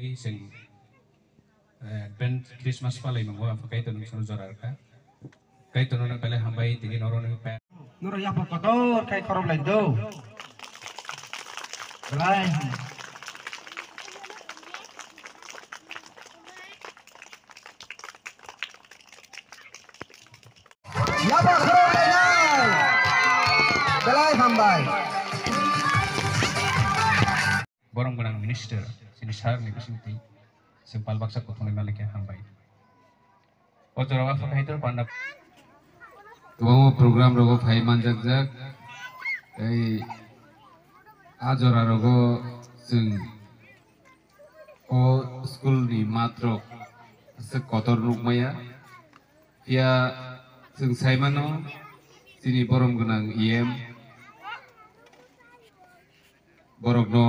जों advent Christmas palai manggo apa kait nung sunu jorarka kait nung pele hambai tini noron pe nuro ya kotor kai korom lain do belai ya korom lain belai hambai borong benang minister sini sar ni bisinti sempal baksa kothoni malike hambai o joraba fa kaitor pandap Tuh program rogo faiman jak ajora rogo sing o school ni matro se kotor nukmaya via sing saimano sini borom gunang borokno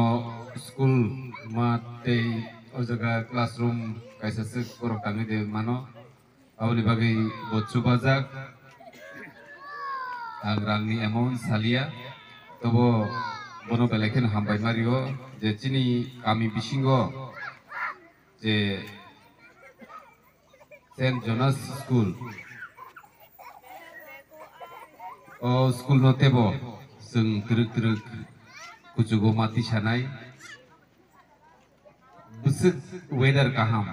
school mate o jaga classroom kaisa se borok tangi de mano awli bagai botsu bajak Rangni amount salia tobo bono beleken hambai mario je chini kami bisingo je Saint Jonas School o school no tebo sing truk kucugo mati sanai busuk weather kaham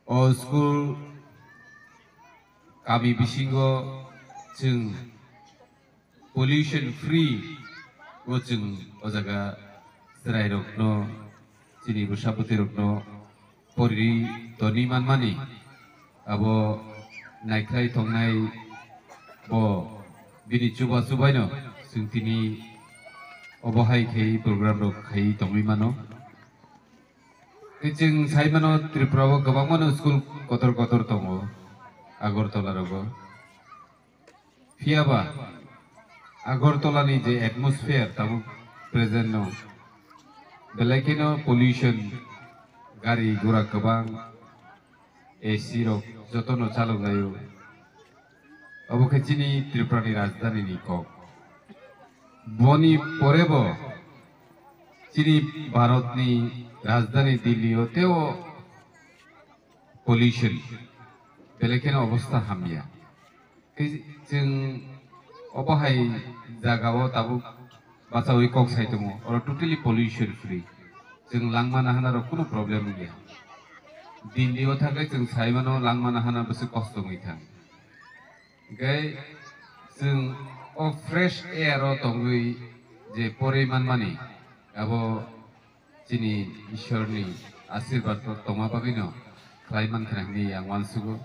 o school kami bisingo jeng pollution free o jeng o jaga serai rokno sini bersapati rokno pori toni manmani abo naikrai tongnai bo bini cuba no sing tini obohai khei program rok khei tongmi mano jeng sai mano Tripura o gobang mano school kotor tongo Agartala rogo Fiaba Agartala ni je atmosphere tamu present no belakino pollution gari gura kabang AC rok jotono chalo gayo abo khachini Tripura ni rajdhani ni kok boni porebo chini Bharat ni rajdhani Delhi oteo pollution belakino obostha hamia jeng obahai jagao tabu bacawi kok sai tongo or totally pollution free jeng langmana hana ro kuno problem gaya Delhi o thakai jeng sai mano langmana hana bese kosto ngithang gai jeng o fresh air o tongui je poriman mani abo chini ishorni asirbat tongma bagino klaiman khanangni yang wansugo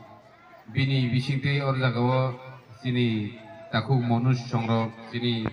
bini bisingte or jagao sini takuk monus songrok sini